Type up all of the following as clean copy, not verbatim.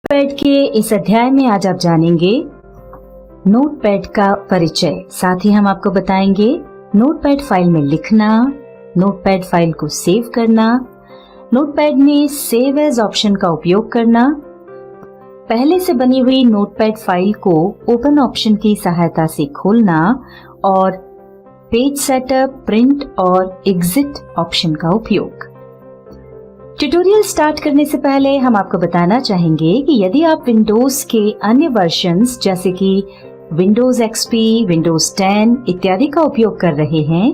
Notepad के इस अध्याय में आज आप जानेंगे नोटपैड का परिचय। साथ ही हम आपको बताएंगे नोटपैड फाइल में लिखना, नोटपैड फाइल को सेव करना, नोटपैड में सेव एज ऑप्शन का उपयोग करना, पहले से बनी हुई नोटपैड फाइल को ओपन ऑप्शन की सहायता से खोलना और पेज सेटअप, प्रिंट और एग्जिट ऑप्शन का उपयोग। ट्यूटोरियल स्टार्ट करने से पहले हम आपको बताना चाहेंगे कि यदि आप विंडोज के अन्य वर्जन्स जैसे कि विंडोज एक्सपी, विंडोज 10 इत्यादि का उपयोग कर रहे हैं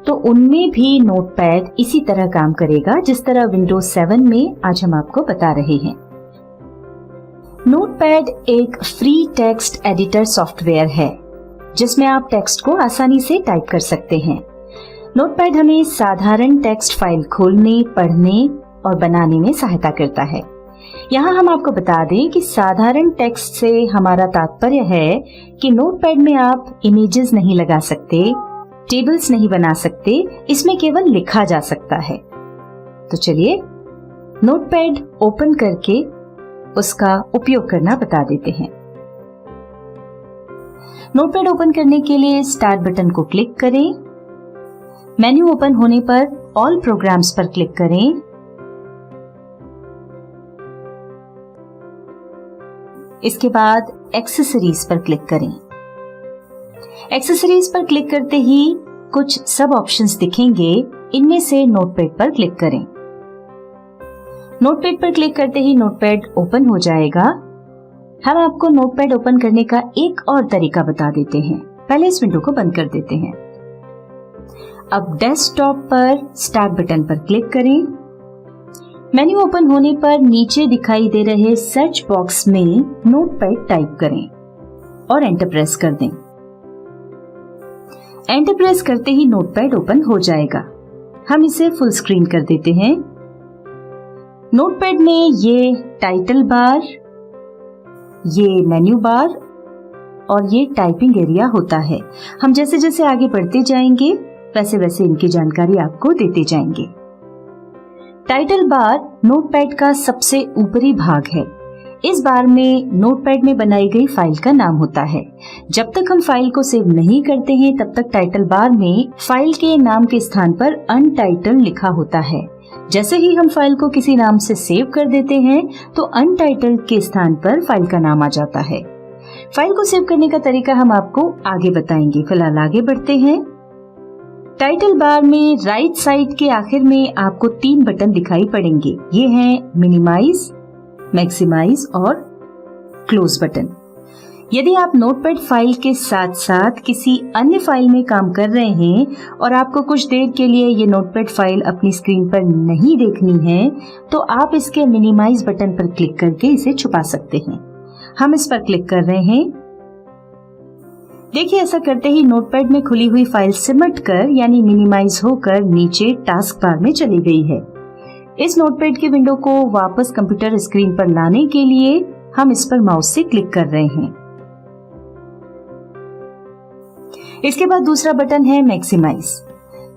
तो उनमें भी नोटपैड इसी तरह काम करेगा जिस तरह विंडोज 7 में आज हम आपको बता रहे हैं। नोटपैड एक फ्री टेक्स्ट एडिटर सॉफ्टवेयर है जिसमें आप टेक्स्ट को आसानी से टाइप कर सकते हैं। नोटपैड हमें साधारण टेक्स्ट फाइल खोलने, पढ़ने और बनाने में सहायता करता है। यहाँ हम आपको बता दें कि साधारण टेक्स्ट से हमारा तात्पर्य है कि नोटपैड में आप इमेजेस नहीं लगा सकते, टेबल्स नहीं बना सकते, इसमें केवल लिखा जा सकता है। तो चलिए नोटपैड ओपन करके उसका उपयोग करना बता देते हैं। नोटपैड ओपन करने के लिए स्टार्ट बटन को क्लिक करें। मेन्यू ओपन होने पर ऑल प्रोग्राम्स पर क्लिक करें। इसके बाद एक्सेसरीज पर क्लिक करें। एक्सेसरीज पर क्लिक करते ही कुछ सब ऑप्शंस दिखेंगे, इनमें से नोटपैड पर क्लिक करें। नोटपैड पर क्लिक करते ही नोटपैड ओपन हो जाएगा। हम आपको नोटपैड ओपन करने का एक और तरीका बता देते हैं। पहले इस विंडो को बंद कर देते हैं। अब डेस्कटॉप पर स्टार्ट बटन पर क्लिक करें। मेन्यू ओपन होने पर नीचे दिखाई दे रहे सर्च बॉक्स में नोटपैड टाइप करें और एंटर प्रेस कर दें। एंटर प्रेस करते ही नोटपैड ओपन हो जाएगा। हम इसे फुल स्क्रीन कर देते हैं। नोटपैड में ये टाइटल बार, ये मेन्यू बार और ये टाइपिंग एरिया होता है। हम जैसे जैसे आगे बढ़ते जाएंगे वैसे वैसे इनकी जानकारी आपको देते जाएंगे। टाइटल बार नोटपैड का सबसे ऊपरी भाग है। इस बार में नोटपैड में बनाई गई फाइल का नाम होता है। जब तक हम फाइल को सेव नहीं करते हैं तब तक टाइटल बार में फाइल के नाम के स्थान पर अनटाइटल्ड लिखा होता है। जैसे ही हम फाइल को किसी नाम से सेव कर देते हैं तो अनटाइटल्ड के स्थान पर फाइल का नाम आ जाता है। फाइल को सेव करने का तरीका हम आपको आगे बताएंगे। फिलहाल आगे बढ़ते हैं। टाइटल बार में राइट साइड के आखिर में आपको 3 बटन दिखाई पड़ेंगे। ये हैं मिनिमाइज, मैक्सिमाइज और क्लोज बटन। यदि आप नोटपैड फाइल के साथ साथ किसी अन्य फाइल में काम कर रहे हैं और आपको कुछ देर के लिए ये नोटपैड फाइल अपनी स्क्रीन पर नहीं देखनी है तो आप इसके मिनिमाइज बटन पर क्लिक करके इसे छुपा सकते हैं। हम इस पर क्लिक कर रहे हैं। देखिए ऐसा करते ही नोटपैड में खुली हुई फाइल सिमट कर यानी मिनिमाइज होकर नीचे टास्क बार में चली गई है। इस नोटपैड की विंडो को वापस कंप्यूटर स्क्रीन पर लाने के लिए हम इस पर माउस से क्लिक कर रहे हैं। इसके बाद दूसरा बटन है मैक्सिमाइज।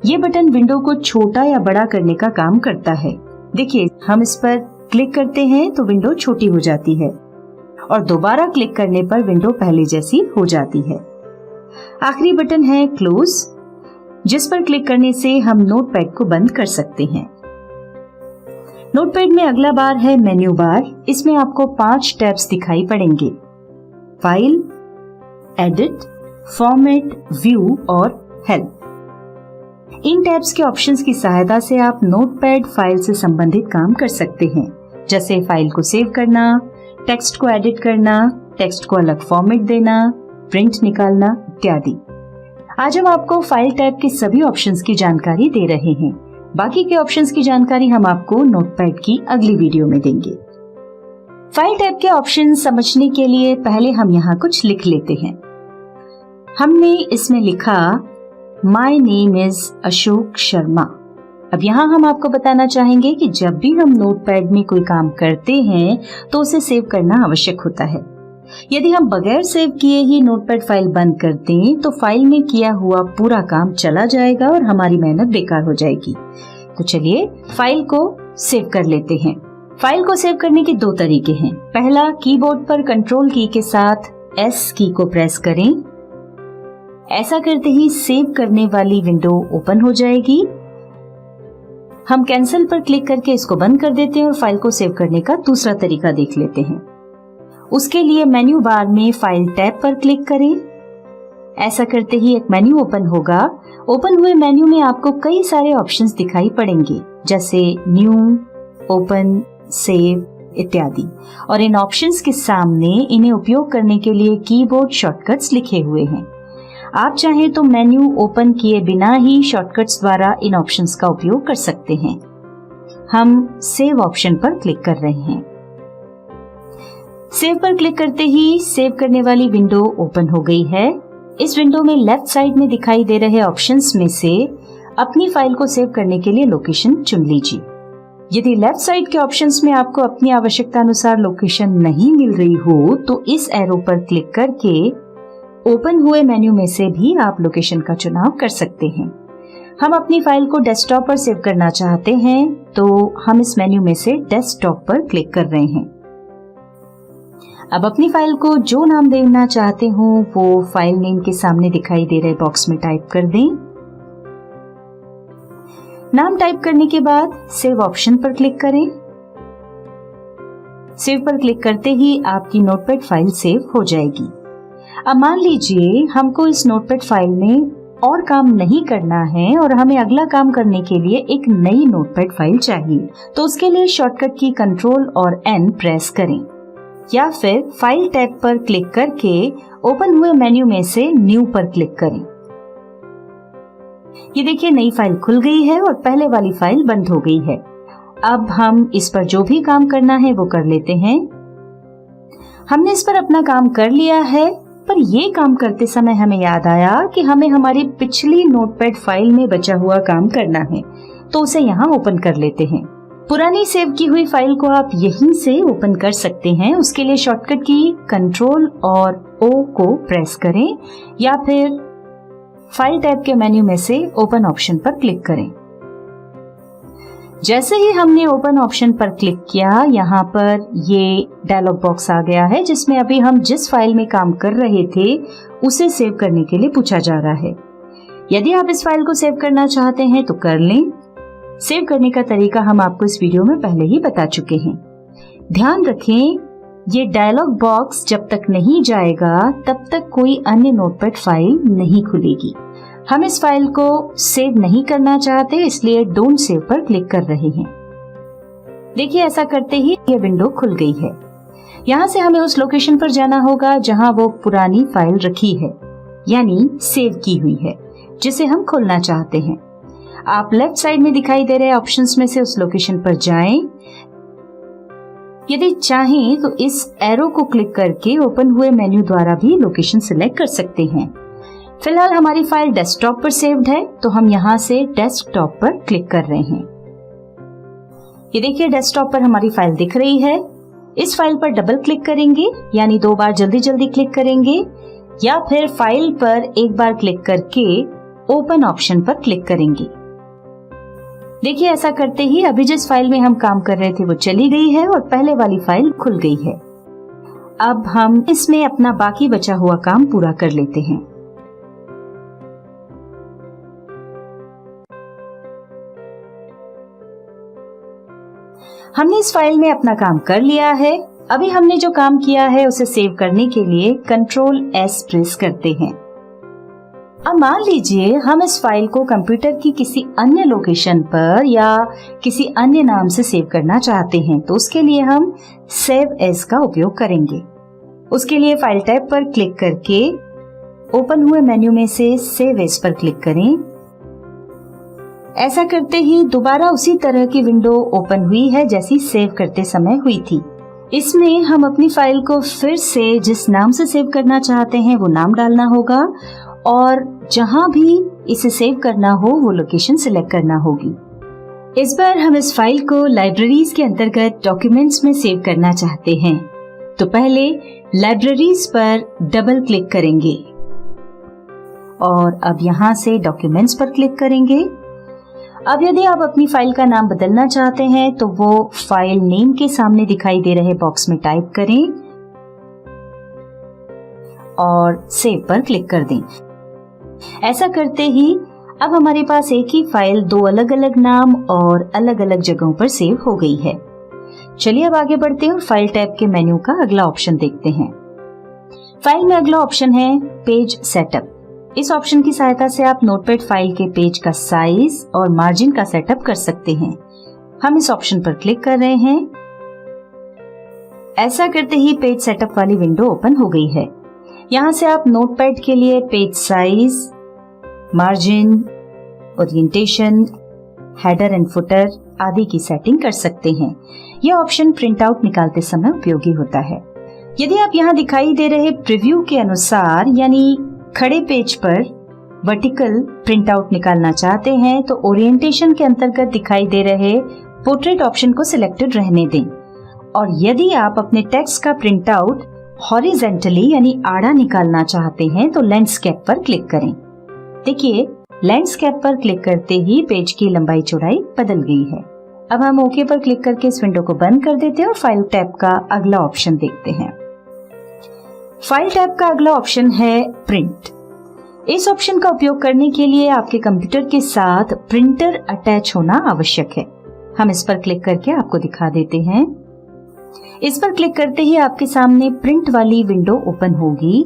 ये बटन विंडो को छोटा या बड़ा करने का काम करता है। देखिए हम इस पर क्लिक करते हैं तो विंडो छोटी हो जाती है और दोबारा क्लिक करने पर विंडो पहले जैसी हो जाती है। आखिरी बटन है क्लोज, जिस पर क्लिक करने से हम नोटपैड को बंद कर सकते हैं। नोटपैड में अगला बार है मेन्यू बार। इसमें आपको 5 टैब्स दिखाई पड़ेंगे। फाइल, एडिट, फॉर्मेट, व्यू और हेल्प। इन टैब्स के ऑप्शंस की सहायता से आप नोटपैड फाइल से संबंधित काम कर सकते हैं, जैसे फाइल को सेव करना, टेक्स्ट को एडिट करना, टेक्स्ट को अलग फॉर्मेट देना, प्रिंट निकालना इत्यादि। आज हम आपको फाइल टैब के सभी ऑप्शंस की जानकारी दे रहे हैं। बाकी के ऑप्शंस की जानकारी हम आपको नोटपैड की अगली वीडियो में देंगे। फाइल टैब के ऑप्शन समझने के लिए पहले हम यहाँ कुछ लिख लेते हैं। हमने इसमें लिखा my name is Ashok Sharma. अब यहाँ हम आपको बताना चाहेंगे कि जब भी हम नोटपैड में कोई काम करते हैं तो उसे सेव करना आवश्यक होता है। यदि हम बगैर सेव किए ही नोटपैड फाइल बंद कर दें तो फाइल में किया हुआ पूरा काम चला जाएगा और हमारी मेहनत बेकार हो जाएगी। तो चलिए फाइल को सेव कर लेते हैं। फाइल को सेव करने के दो तरीके हैं। पहला, कीबोर्ड पर कंट्रोल की के साथ एस की को प्रेस करें। ऐसा करते ही सेव करने वाली विंडो ओपन हो जाएगी। हम कैंसिल पर क्लिक करके इसको बंद कर देते हैं और फाइल को सेव करने का दूसरा तरीका देख लेते हैं। उसके लिए मेन्यू बार में फाइल टैब पर क्लिक करें। ऐसा करते ही एक मेन्यू ओपन होगा। ओपन हुए मेन्यू में आपको कई सारे ऑप्शंस दिखाई पड़ेंगे, जैसे न्यू, ओपन, सेव इत्यादि। और इन ऑप्शंस के सामने इन्हें उपयोग करने के लिए कीबोर्ड शॉर्टकट्स लिखे हुए हैं। आप चाहें तो मेन्यू ओपन किए बिना ही शॉर्टकट्स द्वारा इन ऑप्शंस का उपयोग कर सकते हैं। हम सेव ऑप्शन पर क्लिक कर रहे हैं। सेव पर क्लिक करते ही सेव करने वाली विंडो ओपन हो गई है। इस विंडो में लेफ्ट साइड में दिखाई दे रहे ऑप्शंस में से अपनी फाइल को सेव करने के लिए लोकेशन चुन लीजिए। यदि लेफ्ट साइड के ऑप्शंस में आपको अपनी आवश्यकता अनुसार लोकेशन नहीं मिल रही हो तो इस एरो पर क्लिक करके ओपन हुए मेन्यू में से भी आप लोकेशन का चुनाव कर सकते हैं। हम अपनी फाइल को डेस्कटॉप पर सेव करना चाहते हैं तो हम इस मेन्यू में से डेस्कटॉप पर क्लिक कर रहे हैं। अब अपनी फाइल को जो नाम देना चाहते हो वो फाइल नेम के सामने दिखाई दे रहे बॉक्स में टाइप कर दें। नाम टाइप करने के बाद सेव ऑप्शन पर क्लिक करें। सेव पर क्लिक करते ही आपकी नोटपैड फाइल सेव हो जाएगी। अब मान लीजिए हमको इस नोटपैड फाइल में और काम नहीं करना है और हमें अगला काम करने के लिए एक नई नोटपैड फाइल चाहिए, तो उसके लिए शॉर्टकट की कंट्रोल और एन प्रेस करें या फिर फाइल टैब पर क्लिक करके ओपन हुए मेन्यू में से न्यू पर क्लिक करें। ये देखिए नई फाइल खुल गई है और पहले वाली फाइल बंद हो गई है। अब हम इस पर जो भी काम करना है वो कर लेते हैं। हमने इस पर अपना काम कर लिया है, पर ये काम करते समय हमें याद आया कि हमें हमारी पिछली नोटपैड फाइल में बचा हुआ काम करना है, तो उसे यहाँ ओपन कर लेते हैं। पुरानी सेव की हुई फाइल को आप यहीं से ओपन कर सकते हैं। उसके लिए शॉर्टकट की कंट्रोल और ओ को प्रेस करें या फिर फाइल टैब के मेन्यू में से ओपन ऑप्शन पर क्लिक करें। जैसे ही हमने ओपन ऑप्शन पर क्लिक किया, यहाँ पर ये डायलॉग बॉक्स आ गया है जिसमें अभी हम जिस फाइल में काम कर रहे थे उसे सेव करने के लिए पूछा जा रहा है। यदि आप इस फाइल को सेव करना चाहते हैं तो कर लें। सेव करने का तरीका हम आपको इस वीडियो में पहले ही बता चुके हैं। ध्यान रखें, ये डायलॉग बॉक्स जब तक नहीं जाएगा तब तक कोई अन्य नोटपैड फाइल नहीं खुलेगी। हम इस फाइल को सेव नहीं करना चाहते, इसलिए डोंट सेव पर क्लिक कर रहे हैं। देखिए ऐसा करते ही ये विंडो खुल गई है। यहाँ से हमें उस लोकेशन पर जाना होगा जहाँ वो पुरानी फाइल रखी है, यानी सेव की हुई है, जिसे हम खोलना चाहते हैं। आप लेफ्ट साइड में दिखाई दे रहे ऑप्शंस में से उस लोकेशन पर जाएं। यदि चाहें तो इस एरो को क्लिक करके ओपन हुए मेन्यू द्वारा भी लोकेशन सिलेक्ट कर सकते हैं। फिलहाल हमारी फाइल डेस्कटॉप पर सेव्ड है तो हम यहाँ से डेस्कटॉप पर क्लिक कर रहे हैं। ये देखिए डेस्कटॉप पर हमारी फाइल दिख रही है। इस फाइल पर डबल क्लिक करेंगे, यानी 2 बार जल्दी जल्दी क्लिक करेंगे, या फिर फाइल पर एक बार क्लिक करके ओपन ऑप्शन पर क्लिक करेंगे। देखिए ऐसा करते ही अभी जिस फाइल में हम काम कर रहे थे वो चली गई है और पहले वाली फाइल खुल गई है। अब हम इसमें अपना बाकी बचा हुआ काम पूरा कर लेते हैं। हमने इस फाइल में अपना काम कर लिया है। अभी हमने जो काम किया है उसे सेव करने के लिए कंट्रोल एस प्रेस करते हैं। अब मान लीजिए हम इस फाइल को कंप्यूटर की किसी अन्य लोकेशन पर या किसी अन्य नाम से सेव करना चाहते हैं, तो उसके लिए हम सेव एज का उपयोग करेंगे। उसके लिए फाइल टैब पर क्लिक करके ओपन हुए मेन्यू में से सेव एज पर क्लिक करें। ऐसा करते ही दोबारा उसी तरह की विंडो ओपन हुई है जैसी सेव करते समय हुई थी। इसमें हम अपनी फाइल को फिर से जिस नाम से सेव करना चाहते हैं वो नाम डालना होगा और जहां भी इसे सेव करना हो वो लोकेशन सिलेक्ट करना होगी। इस बार हम इस फाइल को लाइब्रेरीज के अंतर्गत डॉक्यूमेंट्स में सेव करना चाहते हैं, तो पहले लाइब्रेरीज पर डबल क्लिक करेंगे और अब यहां से डॉक्यूमेंट्स पर क्लिक करेंगे। अब यदि आप अपनी फाइल का नाम बदलना चाहते हैं तो वो फाइल नेम के सामने दिखाई दे रहे बॉक्स में टाइप करें और सेव पर क्लिक कर दें। ऐसा करते ही अब हमारे पास एक ही फाइल दो अलग अलग नाम और अलग अलग जगहों पर सेव हो गई है। चलिए अब आगे बढ़ते हैं और फाइल टैब के मेन्यू का अगला ऑप्शन देखते हैं। फाइल में अगला ऑप्शन है पेज सेटअप। इस ऑप्शन की सहायता से आप नोटपैड फाइल के पेज का साइज और मार्जिन का सेटअप कर सकते हैं। हम इस ऑप्शन पर क्लिक कर रहे हैं। ऐसा करते ही पेज सेटअप वाली विंडो ओपन हो गई है। यहाँ से आप नोटपैड के लिए page size, margin, orientation, header and footer आदि की सेटिंग कर सकते हैं। यह ऑप्शन प्रिंट आउट निकालते समय उपयोगी होता है। यदि आप यहाँ दिखाई दे रहे प्रीव्यू के अनुसार यानी खड़े पेज पर वर्टिकल प्रिंट आउट निकालना चाहते हैं तो ओरिएंटेशन के अंतर्गत दिखाई दे रहे पोर्ट्रेट ऑप्शन को सिलेक्टेड रहने दें। और यदि आप अपने टेक्स्ट का प्रिंट आउट हॉरिजेंटली यानी आड़ा निकालना चाहते हैं तो लैंडस्केप पर क्लिक करें। देखिए लैंडस्केप पर क्लिक करते ही पेज की लंबाई चौड़ाई बदल गई है। अब हम ओके पर क्लिक करके इस विंडो को बंद कर देते हैं और फाइल टैब का अगला ऑप्शन देखते हैं। फाइल टैब का अगला ऑप्शन है प्रिंट। इस ऑप्शन का उपयोग करने के लिए आपके कंप्यूटर के साथ प्रिंटर अटैच होना आवश्यक है। हम इस पर क्लिक करके आपको दिखा देते हैं। इस पर क्लिक करते ही आपके सामने प्रिंट वाली विंडो ओपन होगी।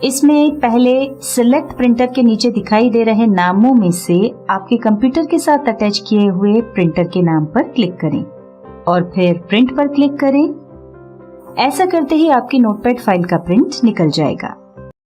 इसमें पहले सिलेक्ट प्रिंटर के नीचे दिखाई दे रहे नामों में से आपके कंप्यूटर के साथ अटैच किए हुए प्रिंटर के नाम पर क्लिक करें और फिर प्रिंट पर क्लिक करें। ऐसा करते ही आपकी नोटपैड फाइल का प्रिंट निकल जाएगा।